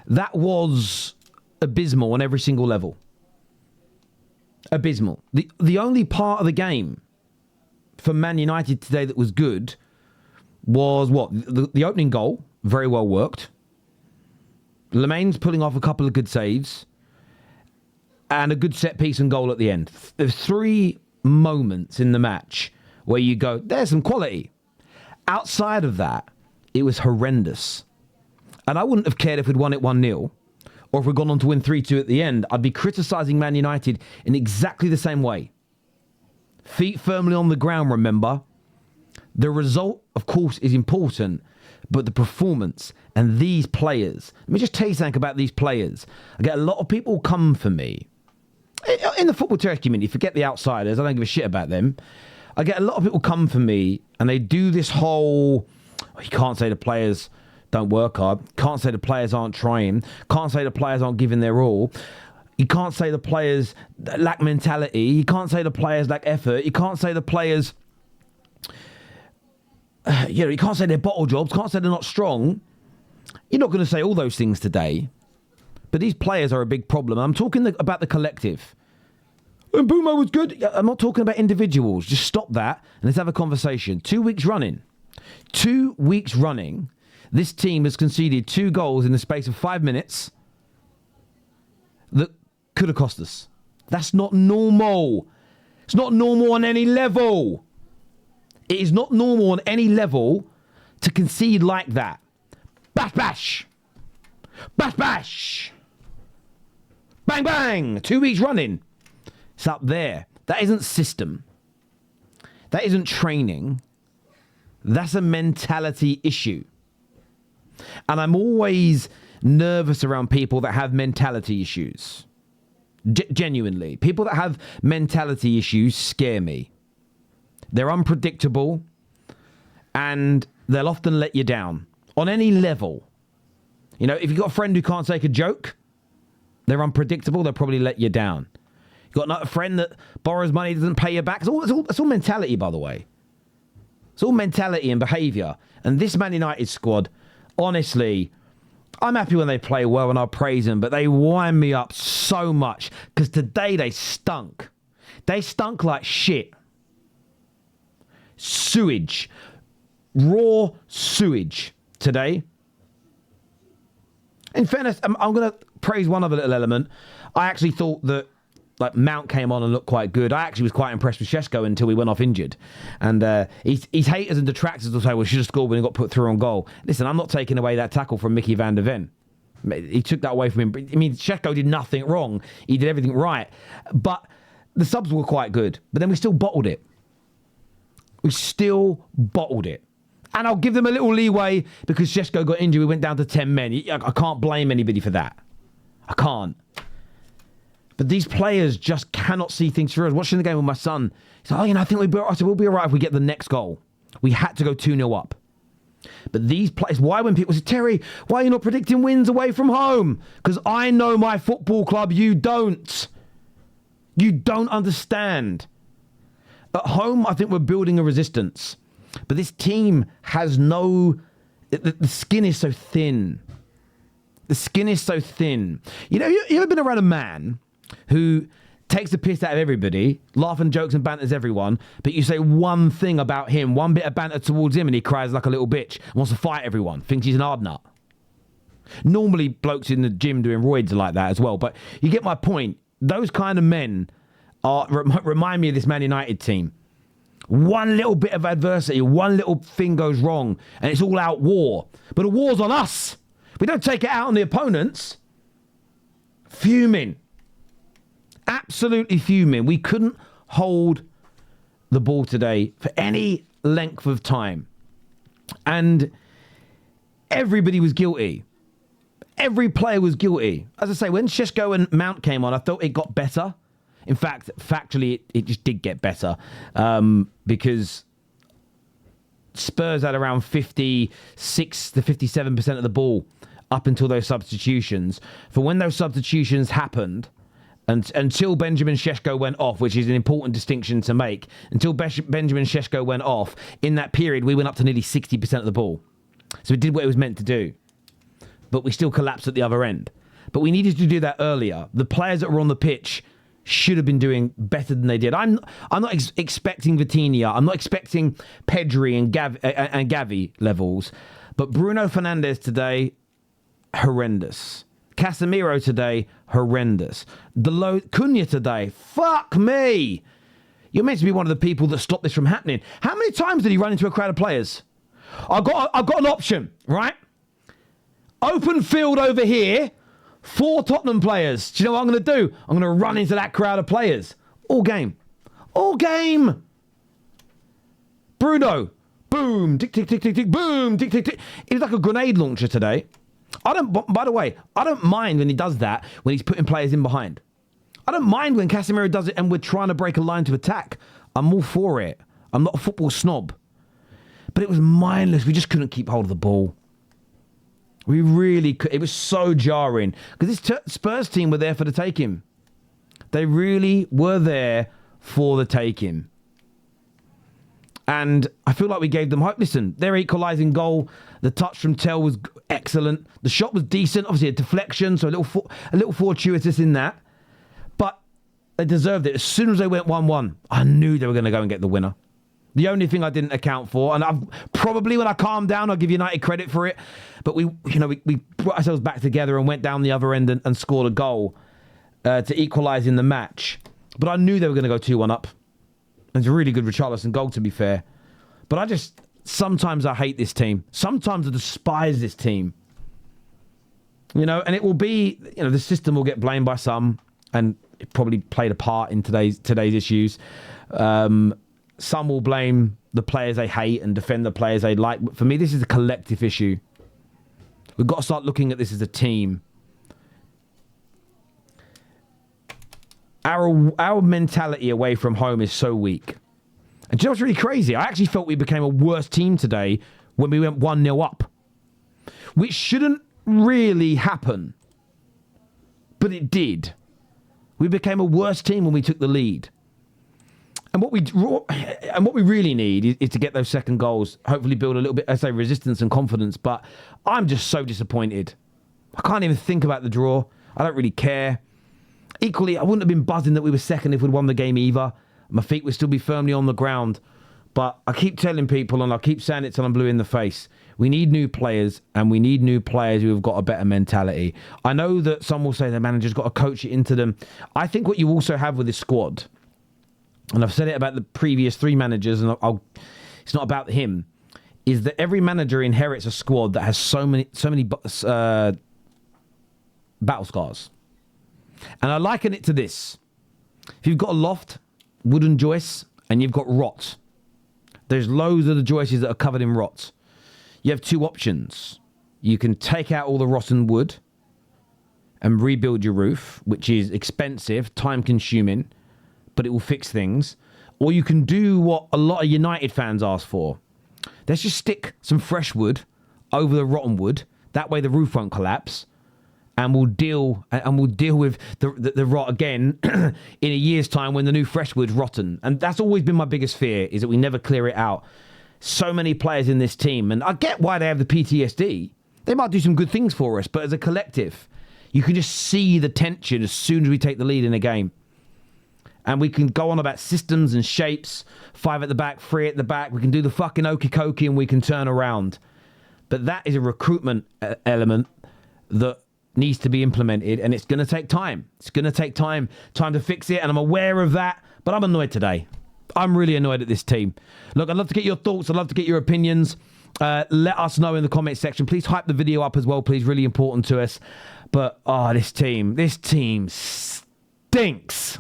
That was abysmal on every single level. Abysmal. The only part of the game for Man United today that was good was what? The opening goal, very well worked. Lemaine's pulling off a couple of good saves and a good set piece and goal at the end. There's 3 moments in the match where you go, there's some quality. Outside of that, it was horrendous. And I wouldn't have cared if we'd won it 1-0 or if we'd gone on to win 3-2 at the end. I'd be criticising Man United in exactly the same way. Feet firmly on the ground, remember. The result, of course, is important, but the performance and these players. Let me just tell you something about these players. I get a lot of people come for me. In the Football Terrace community, forget the outsiders. I don't give a shit about them. I get a lot of people come for me and they do this whole, you can't say the players don't work hard. Can't say the players aren't trying. Can't say the players aren't giving their all. You can't say the players lack mentality. You can't say the players lack effort. You can't say the players, you can't say they're bottle jobs. Can't say they're not strong. You're not going to say all those things today. But these players are a big problem. I'm talking about the collective. And Bumo was good. I'm not talking about individuals. Just stop that and let's have a conversation. 2 weeks running. 2 weeks running. This team has conceded 2 goals in the space of 5 minutes that could have cost us. That's not normal. It's not normal on any level. It is not normal on any level to concede like that. Bash, bash. Bash, bash. Bang, bang. 2 weeks running. It's up there. That isn't system. That isn't training. That's a mentality issue. And I'm always nervous around people that have mentality issues. Genuinely. People that have mentality issues scare me. They're unpredictable and they'll often let you down on any level. If you've got a friend who can't take a joke, they're unpredictable, they'll probably let you down. You've got another friend that borrows money, doesn't pay you back. It's all mentality, by the way. It's all mentality and behaviour. And this Man United squad, honestly, I'm happy when they play well and I praise them, but they wind me up so much because today they stunk. They stunk like shit. Sewage. Raw sewage today. In fairness, I'm going to praise one other little element. I actually thought that Mount came on and looked quite good. I actually was quite impressed with Šeško until he went off injured. And his haters and detractors will say, well, should have scored when he got put through on goal. Listen, I'm not taking away that tackle from Mickey van der Ven. He took that away from him. I mean, Šeško did nothing wrong. He did everything right. But the subs were quite good. But then we still bottled it. We still bottled it. And I'll give them a little leeway because Šeško got injured. We went down to 10 men. I can't blame anybody for that. I can't. But these players just cannot see things through. I was watching the game with my son. He said, I think we'll be all right if we get the next goal. We had to go 2-0 up. But these players, why when people say, Terry, why are you not predicting wins away from home? Because I know my football club, you don't. You don't understand. At home, I think we're building a resistance. But this team has no... The skin is so thin. The skin is so thin. You ever been around a man who takes the piss out of everybody, laughing jokes and banters everyone, but you say one thing about him, one bit of banter towards him, and he cries like a little bitch, wants to fight everyone, thinks he's an hard nut. Normally, blokes in the gym doing roids are like that as well, but you get my point. Those kind of men remind me of this Man United team. One little bit of adversity, one little thing goes wrong, and it's all out war. But the war's on us. We don't take it out on the opponents. Fuming. Absolutely fuming. We couldn't hold the ball today for any length of time. And everybody was guilty. Every player was guilty. As I say, when Šeško and Mount came on, I thought it got better. In fact, factually, it just did get better. Because Spurs had around 56 to 57% of the ball up until those substitutions. For when those substitutions happened, and until Benjamin Šeško went off, which is an important distinction to make, until Benjamin Šeško went off, in that period, we went up to nearly 60% of the ball. So it did what it was meant to do. but we still collapsed at the other end. But we needed to do that earlier. The players that were on the pitch should have been doing better than they did. I'm not expecting Vitinha. I'm not expecting Pedri and Gavi levels. But Bruno Fernandes today, horrendous. Casemiro today, horrendous. Cunha today, fuck me. You're meant to be one of the people that stopped this from happening. How many times did he run into a crowd of players? I've got an option, right? Open field over here, 4 Tottenham players. Do you know what I'm going to do? I'm going to run into that crowd of players. All game. All game. Bruno. Boom. Tick, tick, tick, tick, tick. Boom. Tick, tick, tick. It was like a grenade launcher today. By the way, I don't mind when he does that, when he's putting players in behind. I don't mind when Casemiro does it and we're trying to break a line to attack. I'm all for it. I'm not a football snob. But it was mindless. We just couldn't keep hold of the ball. We really could. It was so jarring. Because this Spurs team were there for the taking. They really were there for the taking. And I feel like we gave them hope. Listen, their equalising goal, the touch from Tell was excellent. The shot was decent. Obviously a deflection, so a little fortuitous in that. But they deserved it. As soon as they went 1-1, I knew they were going to go and get the winner. The only thing I didn't account for, and I've probably when I calm down, I'll give United credit for it. But we brought ourselves back together and went down the other end and scored a goal to equalise in the match. But I knew they were going to go 2-1 up. It's a really good Richarlison goal, to be fair. But sometimes I hate this team. Sometimes I despise this team. And it will be, the system will get blamed by some, and it probably played a part in today's issues. Some will blame the players they hate and defend the players they like. But for me, this is a collective issue. We've got to start looking at this as a team. Our mentality away from home is so weak. And do you know what's really crazy? I actually felt we became a worse team today when we went 1-0 up. Which shouldn't really happen. But it did. We became a worse team when we took the lead. And what we really need is to get those second goals. Hopefully build a little bit, resistance and confidence. But I'm just so disappointed. I can't even think about the draw. I don't really care. Equally, I wouldn't have been buzzing that we were second if we'd won the game either. My feet would still be firmly on the ground. But I keep telling people, and I keep saying it till I'm blue in the face, we need new players, and we need new players who have got a better mentality. I know that some will say the manager's got to coach it into them. I think what you also have with this squad, and I've said it about the previous 3 managers, and it's not about him, is that every manager inherits a squad that has so many battle scars. And I liken it to this. If you've got a loft, wooden joists, and you've got rot, there's loads of the joists that are covered in rot. You have 2 options. You can take out all the rotten wood and rebuild your roof, which is expensive, time-consuming, but it will fix things. Or you can do what a lot of United fans ask for. Let's just stick some fresh wood over the rotten wood. That way the roof won't collapse. And we'll deal with the rot again in a year's time when the new fresh wood's rotten. And that's always been my biggest fear, is that we never clear it out. So many players in this team, and I get why they have the PTSD. They might do some good things for us, but as a collective, you can just see the tension as soon as we take the lead in a game. And we can go on about systems and shapes, 5 at the back, 3 at the back. We can do the fucking okey-dokey and we can turn around. But that is a recruitment element that needs to be implemented, and it's going to take time. It's going to take time to fix it, and I'm aware of that, but I'm annoyed today. I'm really annoyed at this team. Look, I'd love to get your thoughts. I'd love to get your opinions. Let us know in the comment section. Please hype the video up as well, please. Really important to us. But, this team stinks.